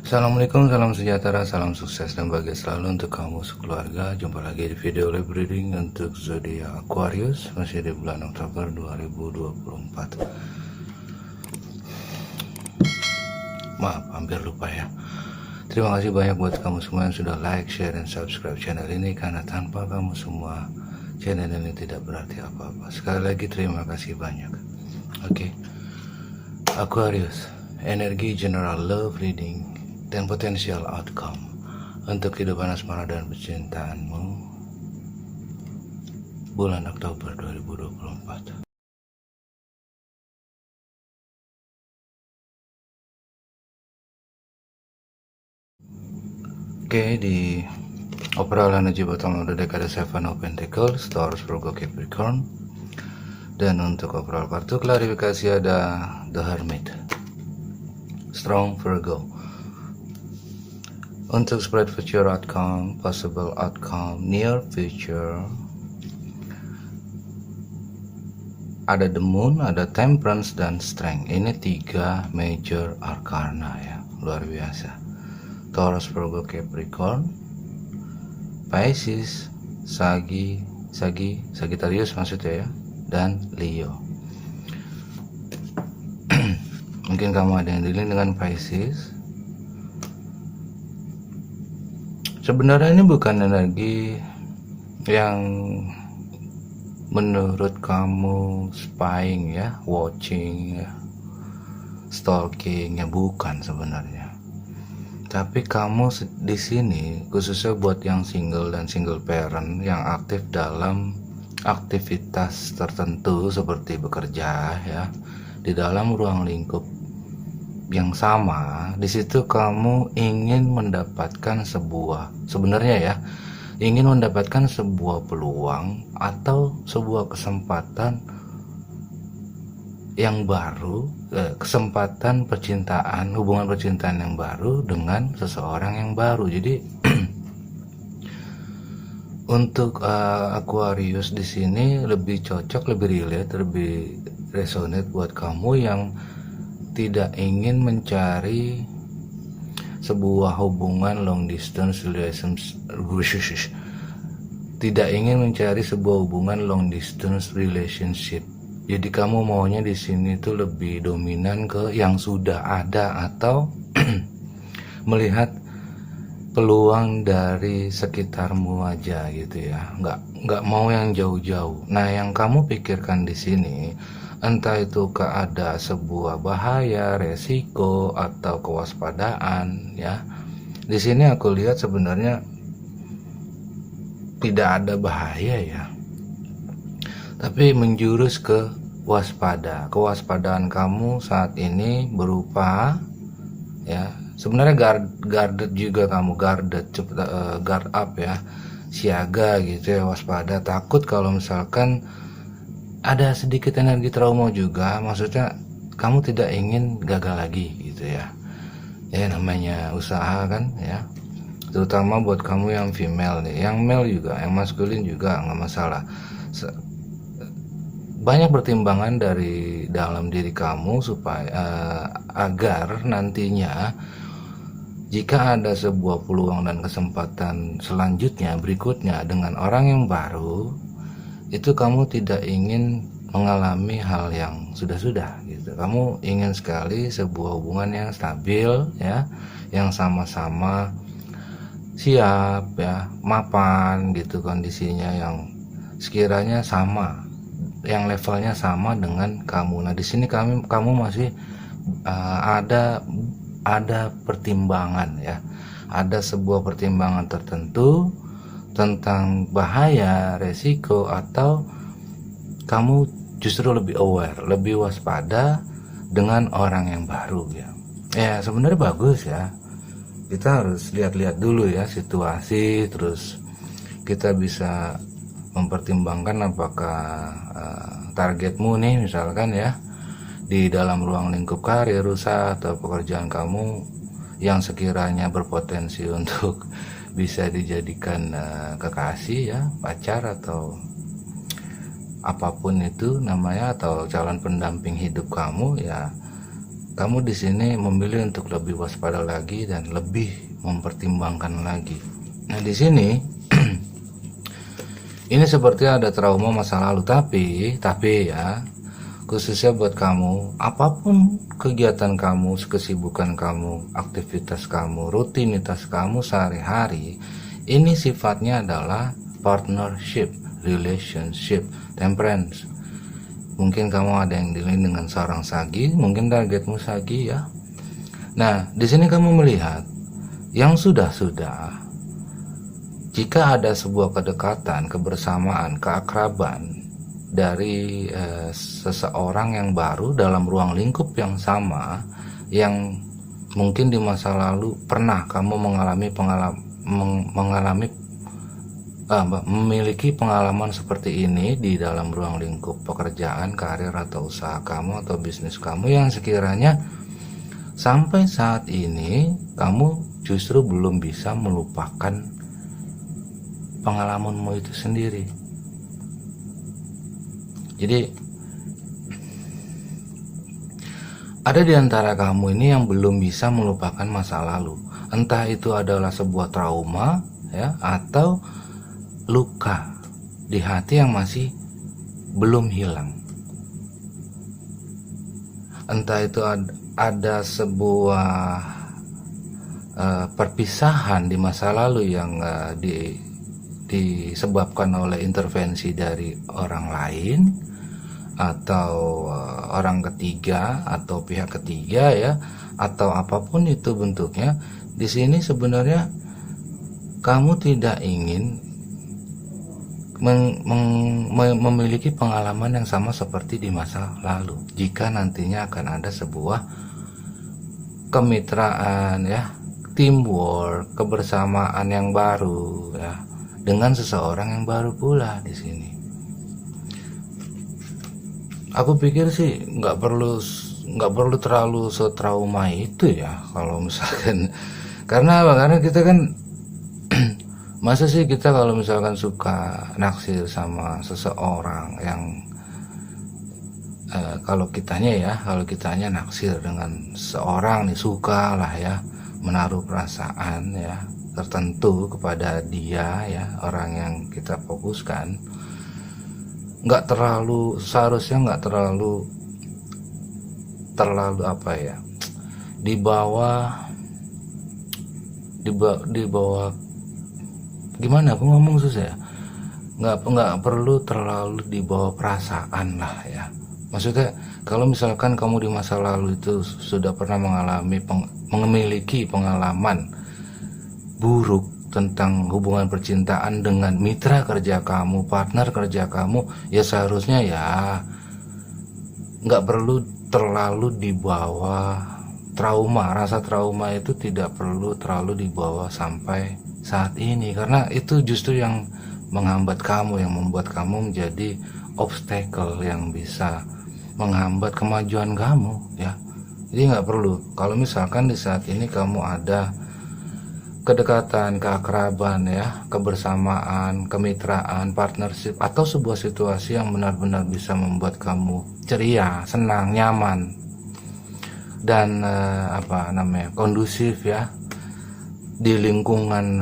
Assalamualaikum, salam sejahtera, salam sukses dan bahagia selalu untuk kamu sekeluarga. Jumpa lagi di video live reading untuk zodiak Aquarius, masih di bulan Oktober 2024. Maaf, hampir lupa ya. Terima kasih banyak buat kamu semua yang sudah like, share, dan subscribe channel ini, karena tanpa kamu semua channel ini tidak berarti apa-apa. Sekali lagi terima kasih banyak. Oke. Aquarius, energi general love reading dan potensial outcome untuk kehidupan asmara dan percintaanmu bulan Oktober 2024. Oke, di overall energy bottom of the deck ada 7 of Pentacles, Taurus, Virgo, Capricorn. Dan untuk overall kartu klarifikasi ada The Hermit, Strong, Virgo. Untuk spread future outcome, possible outcome, near future, ada The Moon, ada Temperance, dan Strength. Ini 3 major arcana ya, luar biasa. Taurus, Virgo, Capricorn, Pisces, Sagittarius maksudnya ya, dan Leo. Mungkin kamu ada yang dealing dengan Pisces. Sebenarnya ini bukan energi yang menurut kamu spying ya, watching ya, stalking ya, bukan sebenarnya. Tapi kamu di sini khususnya buat yang single dan single parent yang aktif dalam aktivitas tertentu seperti bekerja ya, di dalam ruang lingkup yang sama. Di situ kamu ingin mendapatkan ingin mendapatkan sebuah peluang atau sebuah kesempatan yang baru, kesempatan percintaan, hubungan percintaan yang baru dengan seseorang yang baru. Jadi untuk Aquarius di sini lebih cocok, lebih relate, lebih resonate buat kamu yang tidak ingin mencari sebuah hubungan long distance relationship, tidak ingin mencari sebuah hubungan long distance relationship. Jadi kamu maunya di sini tuh lebih dominan ke yang sudah ada atau melihat peluang dari sekitarmu aja gitu ya, nggak mau yang jauh-jauh. Nah, yang kamu pikirkan di sini entah itu ada sebuah bahaya, resiko, atau kewaspadaan ya. Di sini aku lihat sebenarnya tidak ada bahaya ya, tapi menjurus ke waspada. Kewaspadaan kamu saat ini berupa ya, sebenarnya guarded juga, kamu guard up ya, siaga gitu ya, waspada, takut kalau misalkan ada sedikit energi trauma juga, maksudnya kamu tidak ingin gagal lagi gitu ya. Ya namanya usaha kan ya, terutama buat kamu yang female nih, yang male juga, yang maskulin juga nggak masalah. Banyak pertimbangan dari dalam diri kamu supaya agar nantinya jika ada sebuah peluang dan kesempatan selanjutnya berikutnya dengan orang yang baru, itu kamu tidak ingin mengalami hal yang sudah-sudah gitu. Kamu ingin sekali sebuah hubungan yang stabil ya, yang sama-sama siap ya, mapan gitu kondisinya, yang sekiranya sama, yang levelnya sama dengan kamu. Nah, di sini kamu masih ada pertimbangan ya, ada sebuah pertimbangan tertentu tentang bahaya, resiko, atau kamu justru lebih aware, lebih waspada dengan orang yang baru ya. Ya sebenarnya bagus ya, kita harus lihat-lihat dulu ya situasi, terus kita bisa mempertimbangkan apakah targetmu nih misalkan ya, di dalam ruang lingkup karir, usaha, atau pekerjaan kamu yang sekiranya berpotensi untuk bisa dijadikan kekasih ya, pacar, atau apapun itu namanya, atau calon pendamping hidup kamu ya. kamu di sini memilih untuk lebih waspada lagi dan lebih mempertimbangkan lagi. Nah, di sini ini seperti ada trauma masa lalu, tapi ya, khususnya buat kamu, apapun kegiatan kamu, kesibukan kamu, aktivitas kamu, rutinitas kamu sehari-hari, ini sifatnya adalah partnership, relationship, temperance. Mungkin kamu ada yang dealing dengan seorang sagi, mungkin targetmu sagi ya. Nah, di sini kamu melihat yang sudah-sudah, jika ada sebuah kedekatan, kebersamaan, keakraban dari seseorang yang baru dalam ruang lingkup yang sama, yang mungkin di masa lalu pernah kamu memiliki pengalaman seperti ini di dalam ruang lingkup pekerjaan, karir atau usaha kamu atau bisnis kamu, yang sekiranya sampai saat ini kamu justru belum bisa melupakan pengalamanmu itu sendiri. Jadi ada di antara kamu ini yang belum bisa melupakan masa lalu. Entah itu adalah sebuah trauma ya, atau luka di hati yang masih belum hilang. Entah itu ada sebuah perpisahan di masa lalu yang disebabkan oleh intervensi dari orang lain atau orang ketiga atau pihak ketiga ya, atau apapun itu bentuknya. Di sini sebenarnya kamu tidak ingin memiliki pengalaman yang sama seperti di masa lalu. Jika nantinya akan ada sebuah kemitraan ya, teamwork, kebersamaan yang baru ya, dengan seseorang yang baru pula di sini. Aku pikir sih nggak perlu terlalu setrauma itu ya, kalau misalkan karena kita kan masa sih kita kalau misalkan suka naksir sama seseorang yang kalau kitanya naksir dengan seorang nih, suka lah ya, menaruh perasaan ya tertentu kepada dia ya, orang yang kita fokuskan, seharusnya nggak terlalu apa ya, di bawah gimana aku ngomong susah ya, nggak perlu terlalu di bawah perasaan lah ya. Maksudnya kalau misalkan kamu di masa lalu itu sudah pernah memiliki pengalaman buruk tentang hubungan percintaan dengan mitra kerja kamu, partner kerja kamu, ya seharusnya ya nggak perlu terlalu dibawa trauma. Rasa trauma itu tidak perlu terlalu dibawa sampai saat ini, karena itu justru yang menghambat kamu, yang membuat kamu menjadi obstacle yang bisa menghambat kemajuan kamu ya. Jadi nggak perlu. Kalau misalkan di saat ini kamu ada kedekatan, keakraban ya, kebersamaan, kemitraan, partnership, atau sebuah situasi yang benar-benar bisa membuat kamu ceria, senang, nyaman, dan kondusif ya, di lingkungan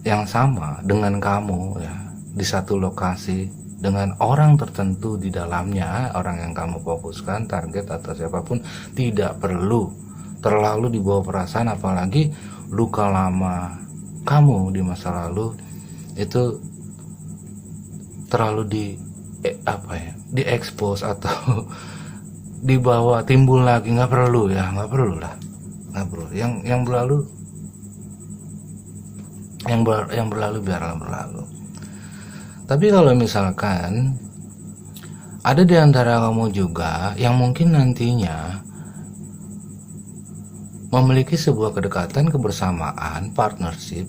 yang sama dengan kamu ya, di satu lokasi dengan orang tertentu di dalamnya, orang yang kamu fokuskan, target atau siapapun, tidak perlu terlalu dibawa perasaan, apalagi luka lama kamu di masa lalu itu terlalu diekspos atau dibawa timbul lagi. Nggak perlu lah. Yang berlalu biarlah berlalu. Tapi kalau misalkan ada di antara kamu juga yang mungkin nantinya memiliki sebuah kedekatan, kebersamaan, partnership,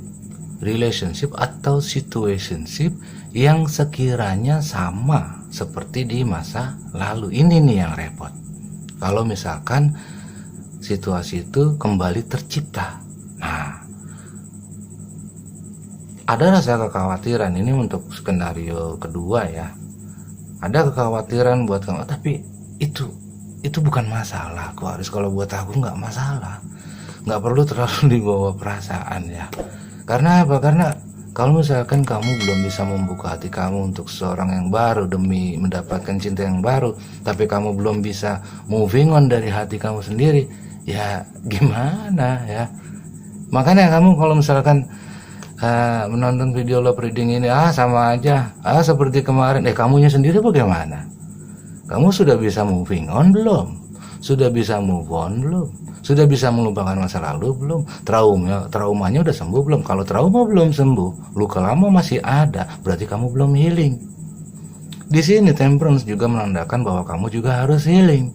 relationship, atau situationship yang sekiranya sama seperti di masa lalu. Ini nih yang repot. Kalau misalkan situasi itu kembali tercipta. Nah, ada rasa kekhawatiran ini untuk skenario kedua ya. Ada kekhawatiran buat kamu, tapi itu itu bukan masalah Aquarius. Kalau buat aku nggak masalah, nggak perlu terlalu dibawa perasaan ya. Karena apa? Karena kalau misalkan kamu belum bisa membuka hati kamu untuk seorang yang baru demi mendapatkan cinta yang baru, tapi kamu belum bisa moving on dari hati kamu sendiri, ya gimana ya. Makanya kamu kalau misalkan menonton video love reading ini, sama aja, seperti kemarin, kamunya sendiri bagaimana? Kamu sudah bisa moving on belum? Sudah bisa move on belum? Sudah bisa melupakan masa lalu belum? Traumanya udah sembuh belum? Kalau trauma belum sembuh, luka lama masih ada, berarti kamu belum healing. Di sini Temperance juga menandakan bahwa kamu juga harus healing.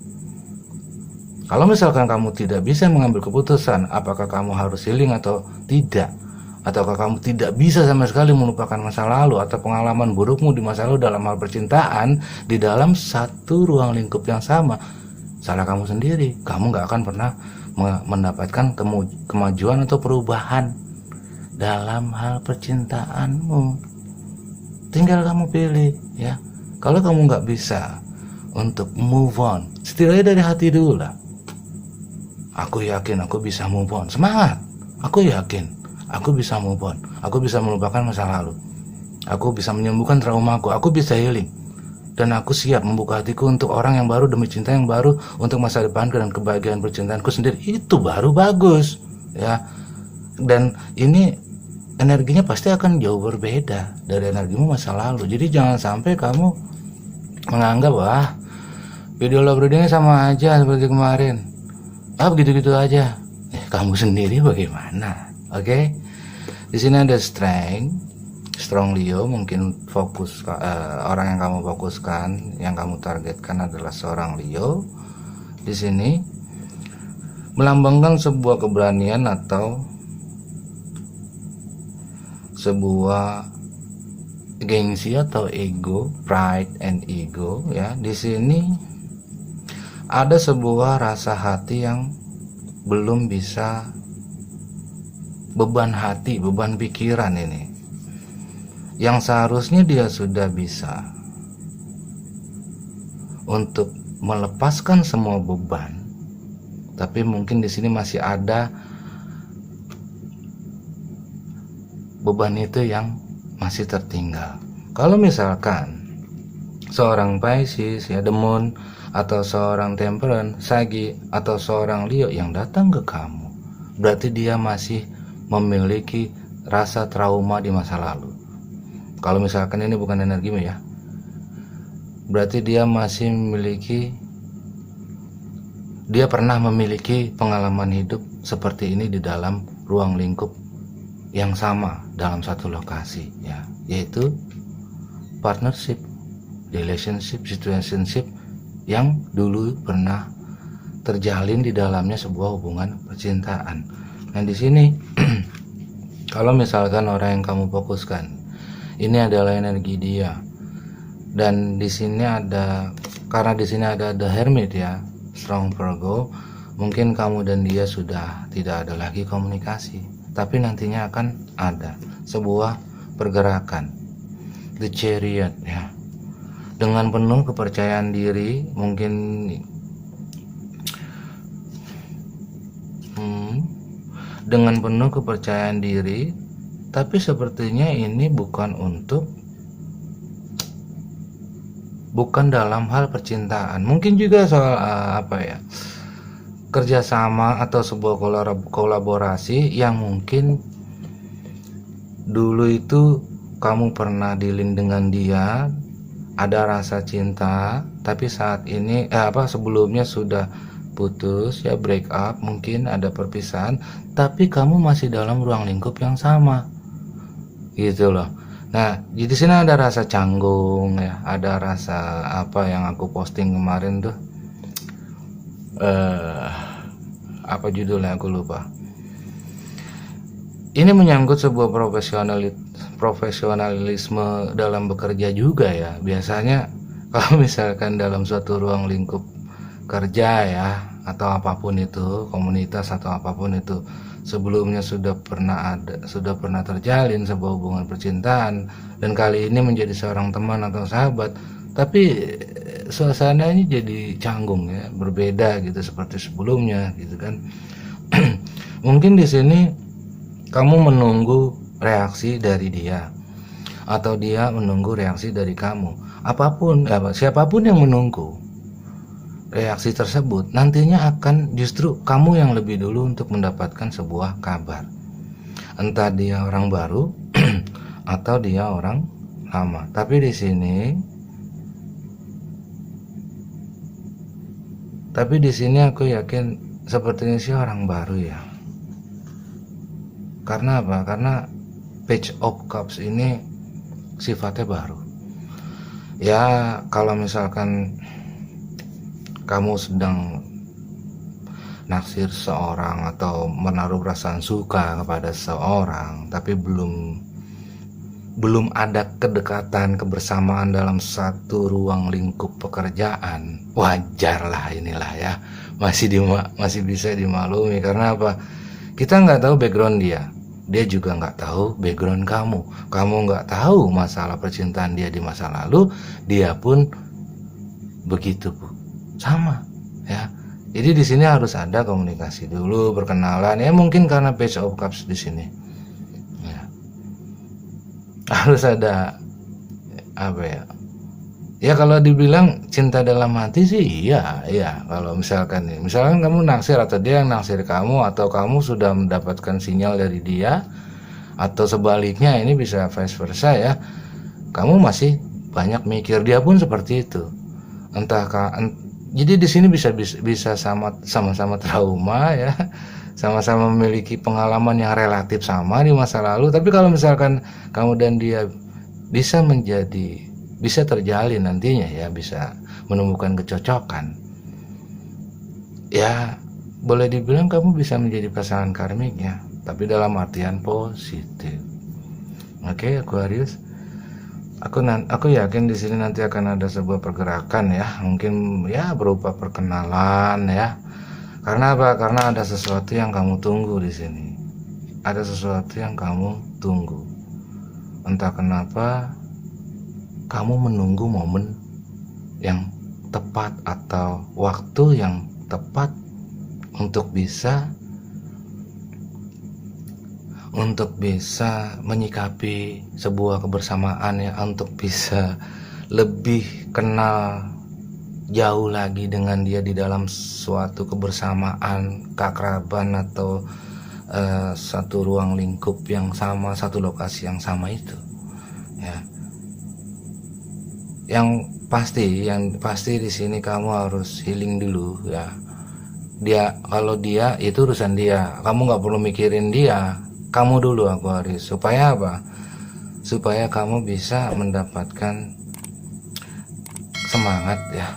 Kalau misalkan kamu tidak bisa mengambil keputusan apakah kamu harus healing atau tidak, ataukah kamu tidak bisa sama sekali melupakan masa lalu atau pengalaman burukmu di masa lalu dalam hal percintaan di dalam satu ruang lingkup yang sama, salah kamu sendiri. Kamu gak akan pernah mendapatkan kemajuan atau perubahan dalam hal percintaanmu. Tinggal kamu pilih ya. Kalau kamu gak bisa untuk move on, setidaknya dari hati dulu lah. Aku yakin aku bisa move on. Semangat. Aku yakin aku bisa move on, aku bisa melupakan masa lalu, aku bisa menyembuhkan traumaku, aku bisa healing, dan aku siap membuka hatiku untuk orang yang baru demi cinta yang baru, untuk masa depan dan kebahagiaan percintaanku sendiri. Itu baru bagus ya. Dan ini energinya pasti akan jauh berbeda dari energimu masa lalu. Jadi jangan sampai kamu menganggap video love readingnya sama aja seperti kemarin, begitu-gitu aja. Kamu sendiri bagaimana? Oke, di sini ada strong Leo. Mungkin fokus orang yang kamu fokuskan, yang kamu targetkan adalah seorang Leo. Di sini melambangkan sebuah keberanian atau sebuah gengsi atau ego, pride and ego ya. Di sini ada sebuah rasa hati yang belum bisa, beban hati, beban pikiran ini yang seharusnya dia sudah bisa untuk melepaskan semua beban, tapi mungkin di sini masih ada beban itu yang masih tertinggal. Kalau misalkan seorang Pisces ya, The Moon, atau seorang Temperance, Sagi, atau seorang Leo yang datang ke kamu, berarti dia masih memiliki rasa trauma di masa lalu. Kalau misalkan ini bukan energimu ya, berarti dia masih memiliki, dia pernah memiliki pengalaman hidup seperti ini di dalam ruang lingkup yang sama dalam satu lokasi ya, yaitu partnership, relationship, situationship yang dulu pernah terjalin di dalamnya sebuah hubungan percintaan. Nah di sini kalau misalkan orang yang kamu fokuskan ini adalah energi dia, dan di sini ada, karena di sini ada The Hermit ya, strong Virgo, mungkin kamu dan dia sudah tidak ada lagi komunikasi, tapi nantinya akan ada sebuah pergerakan. The Chariot ya, dengan penuh kepercayaan diri, mungkin dengan penuh kepercayaan diri, tapi sepertinya ini bukan dalam hal percintaan, mungkin juga soal kerjasama atau sebuah kolaborasi yang mungkin dulu itu kamu pernah dealing dengan dia, ada rasa cinta, tapi saat ini sebelumnya sudah putus ya, break up, mungkin ada perpisahan, tapi kamu masih dalam ruang lingkup yang sama gitu loh. Nah di sini ada rasa canggung ya, ada rasa yang aku posting kemarin tuh, apa judulnya aku lupa. Ini menyangkut sebuah profesionalisme dalam bekerja juga ya. Biasanya kalau misalkan dalam suatu ruang lingkup kerja ya, atau apapun itu, komunitas atau apapun itu, sebelumnya sudah pernah terjalin sebuah hubungan percintaan, dan kali ini menjadi seorang teman atau sahabat, tapi suasananya jadi canggung ya, berbeda gitu seperti sebelumnya gitu kan. Mungkin di sini kamu menunggu reaksi dari dia atau dia menunggu reaksi dari kamu. Siapapun yang menunggu reaksi tersebut, nantinya akan justru kamu yang lebih dulu untuk mendapatkan sebuah kabar. Entah dia orang baru atau dia orang lama. Tapi di sini aku yakin sepertinya sih orang baru ya. Karena apa? Karena Page of Cups ini sifatnya baru. Ya, kalau misalkan kamu sedang naksir seorang atau menaruh perasaan suka kepada seorang, tapi belum ada kedekatan, kebersamaan dalam satu ruang lingkup pekerjaan, wajar lah inilah ya, masih bisa dimaklumi. Karena apa? Kita nggak tahu background dia juga nggak tahu background kamu nggak tahu masalah percintaan dia di masa lalu, dia pun begitu Bu, sama ya. Jadi di sini harus ada komunikasi dulu, perkenalan ya, mungkin karena Page of Cups di sini ya, harus ada apa ya, kalau dibilang cinta dalam hati sih iya. Kalau misalkan kamu naksir atau dia yang naksir kamu, atau kamu sudah mendapatkan sinyal dari dia, atau sebaliknya, ini bisa vice versa ya, kamu masih banyak mikir, dia pun seperti itu. Jadi di sini bisa sama-sama trauma ya, sama-sama memiliki pengalaman yang relatif sama di masa lalu. Tapi kalau misalkan kamu dan dia bisa terjalin nantinya ya, bisa menemukan kecocokan ya, boleh dibilang kamu bisa menjadi pasangan karmik ya, tapi dalam artian positif. Oke, Aquarius, aku yakin di sini nanti akan ada sebuah pergerakan ya, mungkin ya berupa perkenalan ya. Karena apa? Karena ada sesuatu yang kamu tunggu di sini. Ada sesuatu yang kamu tunggu. Entah kenapa kamu menunggu momen yang tepat atau waktu yang tepat untuk bisa menyikapi sebuah kebersamaan ya, untuk bisa lebih kenal jauh lagi dengan dia di dalam suatu kebersamaan, keakraban, atau satu ruang lingkup yang sama, satu lokasi yang sama itu ya. Yang pasti di sini kamu harus healing dulu ya. Kalau dia itu urusan dia, kamu nggak perlu mikirin dia, kamu dulu Aquarius. Supaya apa? Supaya kamu bisa mendapatkan semangat ya,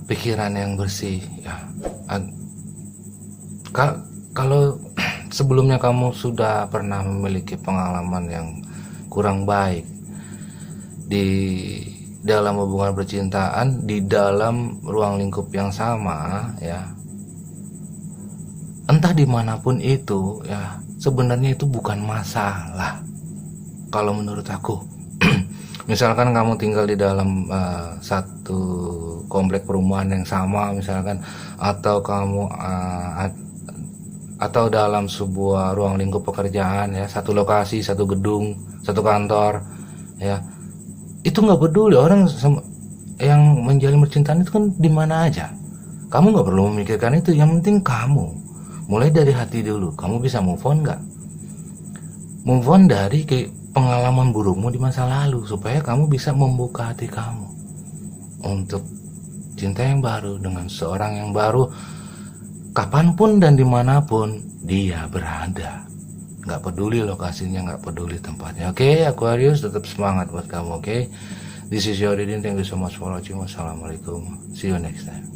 pikiran yang bersih ya. Kalau sebelumnya kamu sudah pernah memiliki pengalaman yang kurang baik di dalam hubungan percintaan, di dalam ruang lingkup yang sama ya, entah dimanapun itu ya, sebenarnya itu bukan masalah kalau menurut aku. Misalkan kamu tinggal di dalam satu komplek perumahan yang sama misalkan, atau kamu atau dalam sebuah ruang lingkup pekerjaan ya, satu lokasi, satu gedung, satu kantor ya, itu nggak peduli orang yang menjalin percintaan itu kan di mana aja. Kamu nggak perlu memikirkan itu, yang penting kamu mulai dari hati dulu. Kamu bisa move on nggak? Move on dari pengalaman burukmu di masa lalu, supaya kamu bisa membuka hati kamu untuk cinta yang baru dengan seorang yang baru, kapanpun dan dimanapun dia berada. Nggak peduli lokasinya, nggak peduli tempatnya. Oke, Aquarius, tetap semangat buat kamu. Oke, this is your reading. Thank you so much for watching. Wassalamualaikum, see you next time.